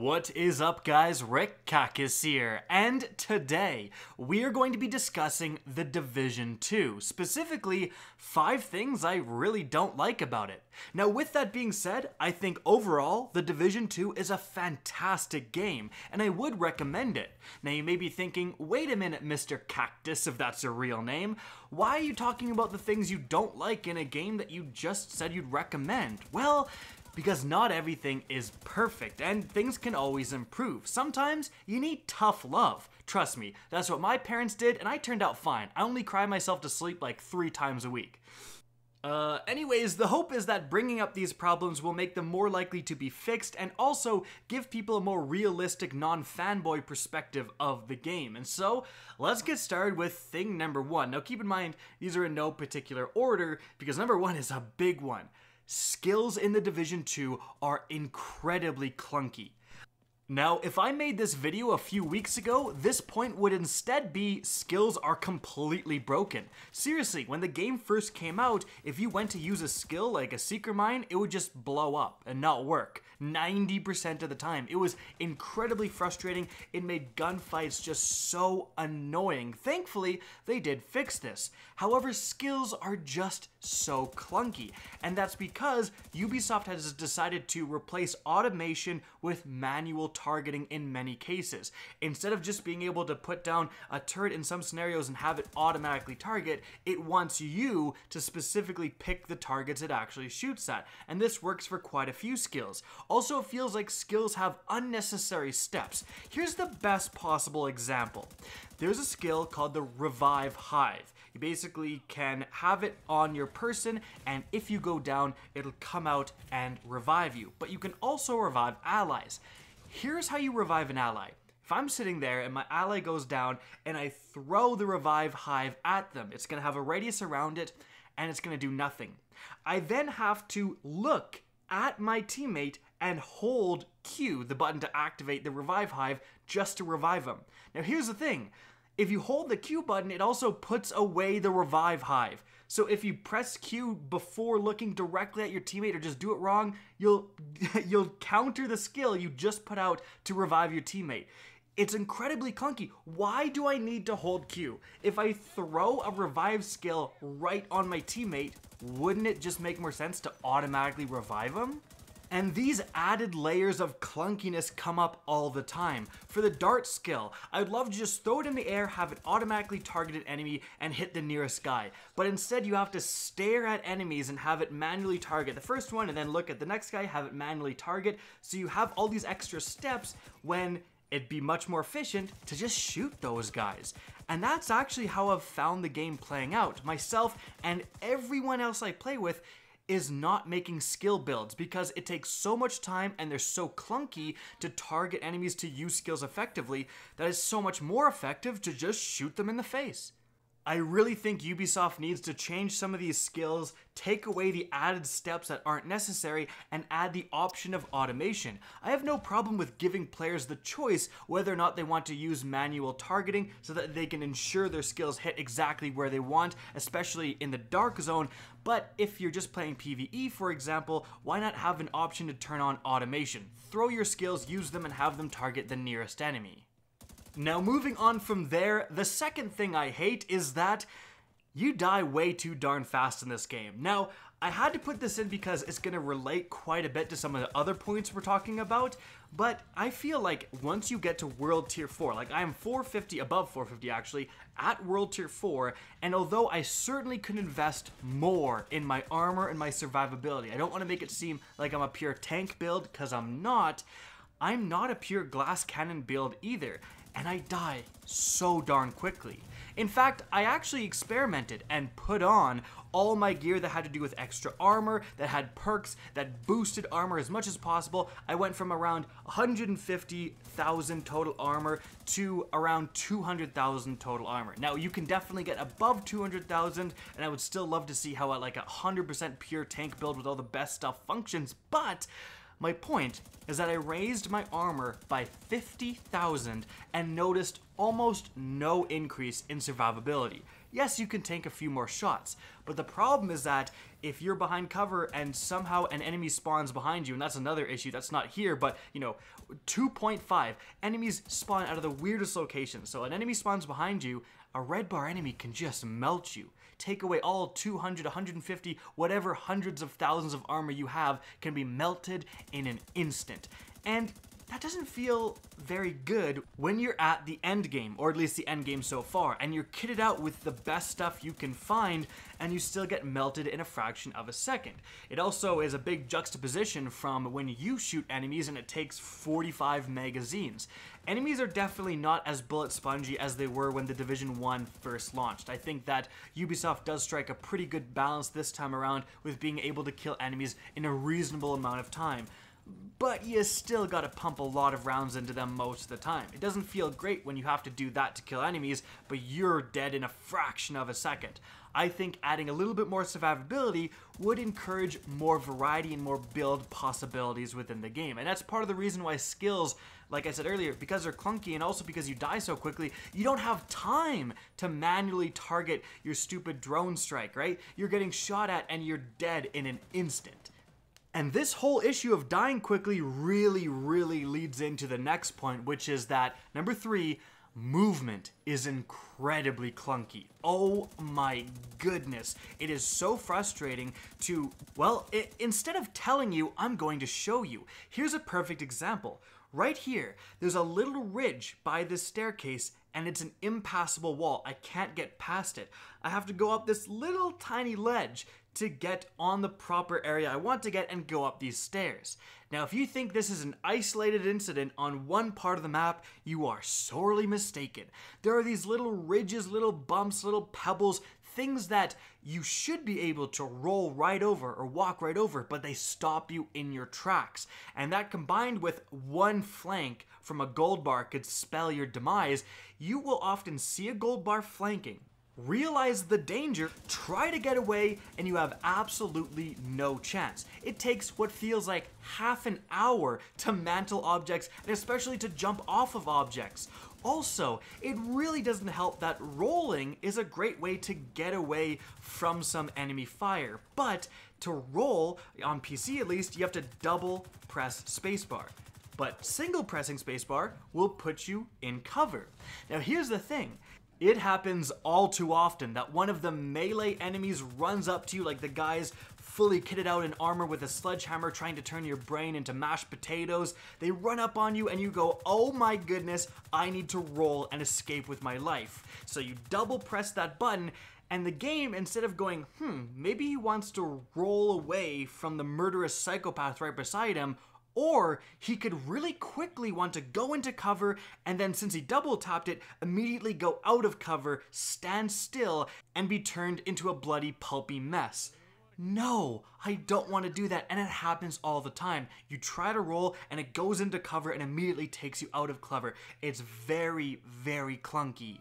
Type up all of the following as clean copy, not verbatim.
What is up, guys? Rick Kakis here, and today we are going to be discussing The Division 2, specifically 5 things I really don't like about it. Now, with that being said, I think overall The Division 2 is a fantastic game, and I would recommend it. Now, you may be thinking, wait a minute, Mr. Cactus, if that's a real name, why are you talking about the things you don't like in a game that you just said you'd recommend? Well, because not everything is perfect, and things can always improve. Sometimes you need tough love. Trust me, that's what my parents did, and I turned out fine. I only cry myself to sleep like 3 times a week. Anyways, the hope is that bringing up these problems will make them more likely to be fixed and also give people a more realistic, non-fanboy perspective of the game. And so, let's get started with thing number 1. Now keep in mind, these are in no particular order, because number 1 is a big one. Skills in The Division 2 are incredibly clunky. Now, if I made this video a few weeks ago, this point would instead be skills are completely broken. Seriously, when the game first came out, if you went to use a skill like a Seeker Mine, it would just blow up and not work. 90% of the time. It was incredibly frustrating. It made gunfights just so annoying. Thankfully, they did fix this. However, skills are just so clunky, and that's because Ubisoft has decided to replace automation with manual targeting in many cases. Instead of just being able to put down a turret in some scenarios and have it automatically target, it wants you to specifically pick the targets it actually shoots at, and this works for quite a few skills. Also, it feels like skills have unnecessary steps. Here's the best possible example. There's a skill called the Revive Hive. You basically can have it on your person, and if you go down, it'll come out and revive you. But you can also revive allies. Here's how you revive an ally. If I'm sitting there and my ally goes down and I throw the Revive Hive at them, it's going to have a radius around it and it's going to do nothing. I then have to look at my teammate and hold Q, the button to activate the Revive Hive, just to revive them. Now here's the thing. If you hold the Q button, it also puts away the Revive Hive. So if you press Q before looking directly at your teammate or just do it wrong, you'll counter the skill you just put out to revive your teammate. It's incredibly clunky. Why do I need to hold Q? If I throw a revive skill right on my teammate, wouldn't it just make more sense to automatically revive them? And these added layers of clunkiness come up all the time. For the dart skill, I'd love to just throw it in the air, have it automatically target an enemy, and hit the nearest guy. But instead, you have to stare at enemies and have it manually target the first one, and then look at the next guy, have it manually target. So you have all these extra steps when it'd be much more efficient to just shoot those guys. And that's actually how I've found the game playing out. Myself and everyone else I play with is not making skill builds because it takes so much time and they're so clunky to target enemies to use skills effectively that it's so much more effective to just shoot them in the face. I really think Ubisoft needs to change some of these skills, take away the added steps that aren't necessary, and add the option of automation. I have no problem with giving players the choice whether or not they want to use manual targeting so that they can ensure their skills hit exactly where they want, especially in the dark zone. But if you're just playing PvE, for example, why not have an option to turn on automation? Throw your skills, use them, and have them target the nearest enemy. Now, moving on from there, the second thing I hate is that you die way too darn fast in this game. Now, I had to put this in because it's going to relate quite a bit to some of the other points we're talking about, but I feel like once you get to World Tier 4, like I am 450, above 450 actually, at World Tier 4, and although I certainly could invest more in my armor and my survivability, I don't want to make it seem like I'm a pure tank build, because I'm not a pure glass cannon build either. And I die so darn quickly. In fact, I actually experimented and put on all my gear that had to do with extra armor, that had perks, that boosted armor as much as possible. I went from around 150,000 total armor to around 200,000 total armor. Now, you can definitely get above 200,000, and I would still love to see how like a 100% pure tank build with all the best stuff functions, but my point is that I raised my armor by 50,000 and noticed almost no increase in survivability. yes, you can tank a few more shots. But the problem is that if you're behind cover and somehow an enemy spawns behind you, and that's another issue that's not here, but, you know, 2.5, enemies spawn out of the weirdest locations. So an enemy spawns behind you, a red bar enemy can just melt you. Take away all 200, 150, whatever hundreds of thousands of armor you have can be melted in an instant. And that doesn't feel very good when you're at the end game, or at least the end game so far, and you're kitted out with the best stuff you can find, and you still get melted in a fraction of a second. It also is a big juxtaposition from when you shoot enemies and it takes 45 magazines. Enemies are definitely not as bullet spongy as they were when The Division 1 first launched. I think that Ubisoft does strike a pretty good balance this time around with being able to kill enemies in a reasonable amount of time. But you still gotta pump a lot of rounds into them most of the time. It doesn't feel great when you have to do that to kill enemies, but you're dead in a fraction of a second. I think adding a little bit more survivability would encourage more variety and more build possibilities within the game. And that's part of the reason why skills, like I said earlier, because they're clunky and also because you die so quickly, you don't have time to manually target your stupid drone strike, right? You're getting shot at and you're dead in an instant. And this whole issue of dying quickly really leads into the next point, which is that, number 3, movement is incredibly clunky. Oh my goodness. It is so frustrating to, well, instead of telling you, I'm going to show you. Here's a perfect example. Right here, there's a little ridge by this staircase, and it's an impassable wall. I can't get past it. I have to go up this little tiny ledge to get on the proper area I want to get and go up these stairs. Now, if you think this is an isolated incident on one part of the map, you are sorely mistaken. There are these little ridges, little bumps, little pebbles, things that you should be able to roll right over or walk right over, but they stop you in your tracks. And that combined with one flank from a gold bar could spell your demise. You will often see a gold bar flanking, realize the danger, try to get away, and you have absolutely no chance. It takes what feels like half an hour to mantle objects and especially to jump off of objects. Also, it really doesn't help that rolling is a great way to get away from some enemy fire, but to roll, on PC at least, you have to double press spacebar. But single pressing spacebar will put you in cover. Now here's the thing. It happens all too often that one of the melee enemies runs up to you, like the guys fully kitted out in armor with a sledgehammer trying to turn your brain into mashed potatoes. They run up on you and you go, oh my goodness, I need to roll and escape with my life. So you double press that button, and the game, instead of going, maybe he wants to roll away from the murderous psychopath right beside him, or he could really quickly want to go into cover, and then since he double tapped it, immediately go out of cover, stand still, and be turned into a bloody pulpy mess. No, I don't want to do that, and it happens all the time. You try to roll, and it goes into cover and immediately takes you out of cover. It's very clunky.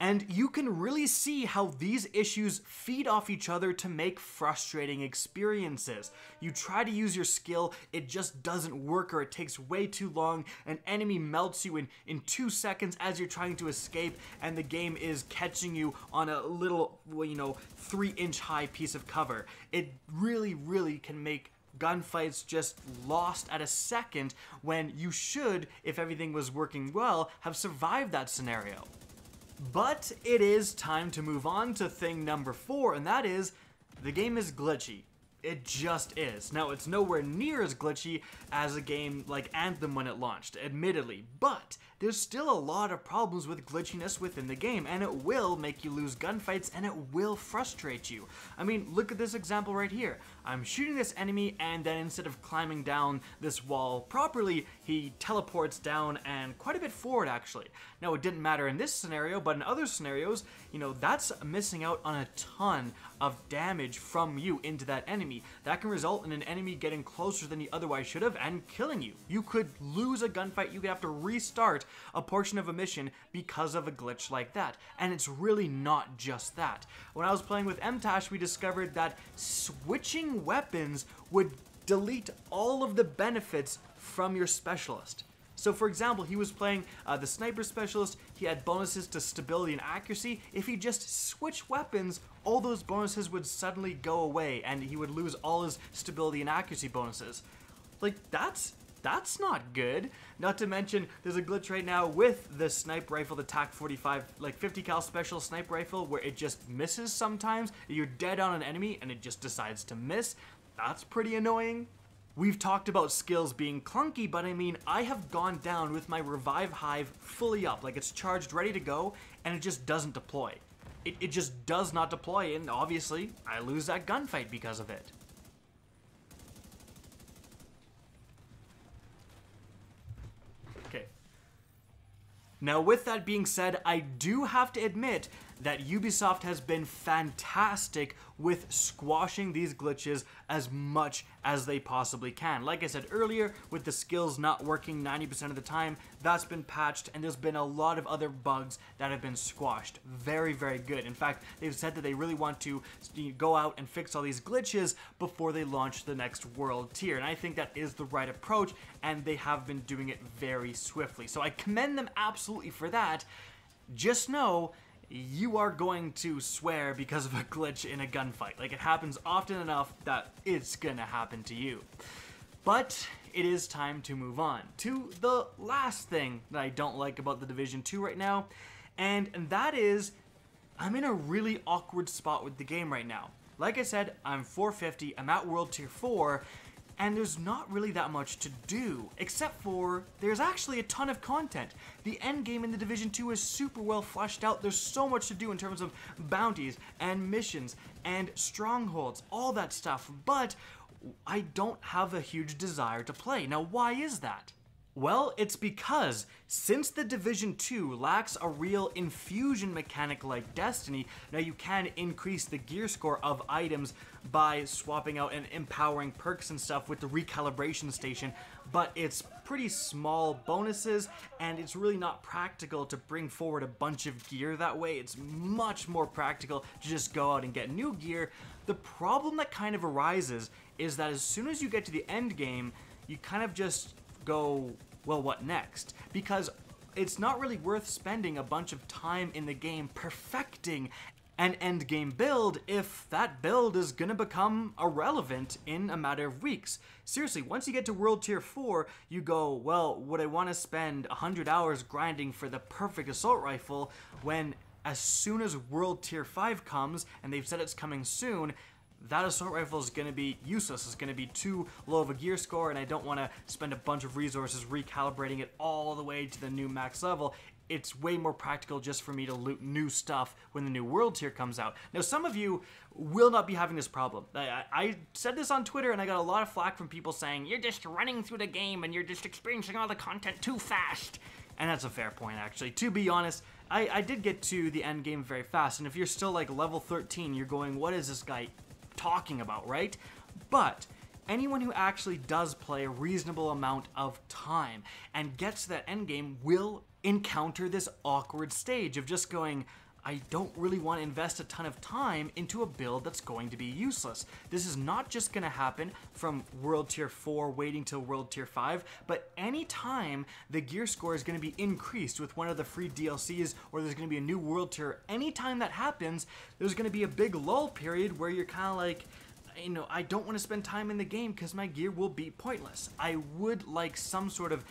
And you can really see how these issues feed off each other to make frustrating experiences. You try to use your skill, it just doesn't work, or it takes way too long. An enemy melts you in 2 seconds as you're trying to escape, and the game is catching you on a little, 3-inch high piece of cover. It really can make gunfights just lost at a second when you should, if everything was working well, have survived that scenario. But it is time to move on to thing number 4, and that is, the game is glitchy. It just is. Now, it's nowhere near as glitchy as a game like Anthem when it launched, admittedly, but there's still a lot of problems with glitchiness within the game, and it will make you lose gunfights, and it will frustrate you. I mean, look at this example right here. I'm shooting this enemy, and then instead of climbing down this wall properly, he teleports down and quite a bit forward, actually. Now, it didn't matter in this scenario, but in other scenarios, that's missing out on a ton of damage from you into that enemy. That can result in an enemy getting closer than he otherwise should have and killing you. You could lose a gunfight, you could have to restart a portion of a mission because of a glitch like that. And it's really not just that. When I was playing with MTash, we discovered that switching weapons would delete all of the benefits from your specialist. So for example, he was playing the Sniper Specialist, he had bonuses to stability and accuracy. If he just switched weapons, all those bonuses would suddenly go away and he would lose all his stability and accuracy bonuses. Like, that's not good. Not to mention, there's a glitch right now with the sniper rifle, the TAC 45, like 50 cal special sniper rifle, where it just misses sometimes. You're dead on an enemy and it just decides to miss. That's pretty annoying. We've talked about skills being clunky, but I mean, I have gone down with my Revive Hive fully up, like it's charged, ready to go, and it just doesn't deploy. It just does not deploy, and obviously, I lose that gunfight because of it. Okay. Now, with that being said, I do have to admit that Ubisoft has been fantastic with squashing these glitches as much as they possibly can. Like I said earlier, with the skills not working 90% of the time, that's been patched, and there's been a lot of other bugs that have been squashed. Very, very good. In fact, they've said that they really want to go out and fix all these glitches before they launch the next world tier, and I think that is the right approach, and they have been doing it very swiftly. So I commend them absolutely for that. Just know, you are going to swear because of a glitch in a gunfight. Like, it happens often enough that it's gonna happen to you. But it is time to move on to the last thing that I don't like about The Division 2 right now, and that is, I'm in a really awkward spot with the game right now. Like I said, I'm 450, I'm at World Tier 4, and there's not really that much to do, except for there's actually a ton of content. The end game in The Division 2 is super well fleshed out. There's so much to do in terms of bounties and missions and strongholds, all that stuff, but I don't have a huge desire to play. Now, why is that? Well, it's because since The Division 2 lacks a real infusion mechanic like Destiny, now you can increase the gear score of items by swapping out and empowering perks and stuff with the recalibration station, but it's pretty small bonuses, and it's really not practical to bring forward a bunch of gear that way. It's much more practical to just go out and get new gear. The problem that kind of arises is that as soon as you get to the end game, you kind of just go, well, what next? Because it's not really worth spending a bunch of time in the game perfecting an end game build if that build is gonna become irrelevant in a matter of weeks. Seriously, once you get to World Tier 4, you go, well, would I want to spend 100 hours grinding for the perfect assault rifle when as soon as World Tier 5 comes, and they've said it's coming soon, that assault rifle is going to be useless. It's going to be too low of a gear score, and I don't want to spend a bunch of resources recalibrating it all the way to the new max level. It's way more practical just for me to loot new stuff when the new world tier comes out. Now, some of you will not be having this problem. I said this on Twitter, and I got a lot of flack from people saying, you're just running through the game and you're just experiencing all the content too fast. And that's a fair point, actually. To be honest, I did get to the end game very fast, and if you're still like level 13, you're going, what is this guy talking about, right? But anyone who actually does play a reasonable amount of time and gets to that endgame will encounter this awkward stage of just going, I don't really want to invest a ton of time into a build that's going to be useless. This is not just going to happen from World Tier 4 waiting till World Tier 5, but anytime the gear score is going to be increased with one of the free DLCs, or there's going to be a new World Tier, anytime that happens, there's going to be a big lull period where you're kind of like, you know, I don't want to spend time in the game because my gear will be pointless. I would like some sort of,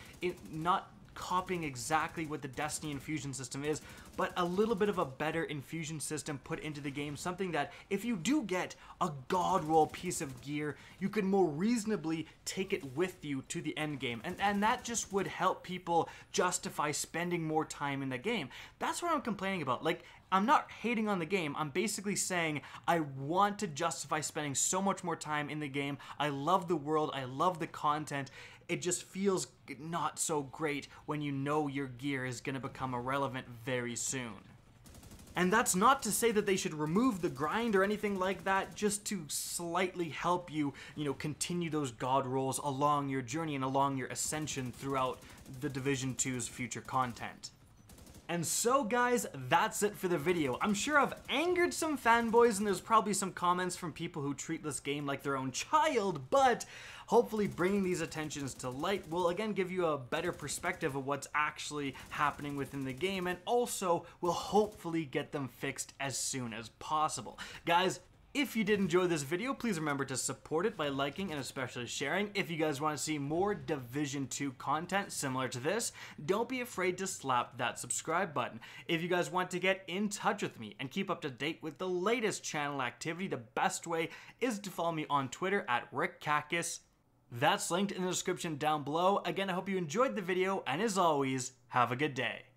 not copying exactly what the Destiny infusion system is, but a little bit of a better infusion system put into the game, something that if you do get a god roll piece of gear, you can more reasonably take it with you to the end game, and that just would help people justify spending more time in the game. That's what I'm complaining about. Like, I'm not hating on the game, I'm basically saying I want to justify spending so much more time in the game. I love the world, I love the content. It just feels not so great when you know your gear is going to become irrelevant very soon. And that's not to say that they should remove the grind or anything like that, just to slightly help you, continue those god rolls along your journey and along your ascension throughout the Division 2's future content. And so guys, that's it for the video. I'm sure I've angered some fanboys, and there's probably some comments from people who treat this game like their own child, but Hopefully bringing these attentions to light will again give you a better perspective of what's actually happening within the game, and also will hopefully get them fixed as soon as possible. Guys, if you did enjoy this video, please remember to support it by liking and especially sharing. If you guys want to see more Division 2 content similar to this, don't be afraid to slap that subscribe button. If you guys want to get in touch with me and keep up to date with the latest channel activity, the best way is to follow me on Twitter at RickKakis. That's linked in the description down below. Again, I hope you enjoyed the video, and as always, have a good day.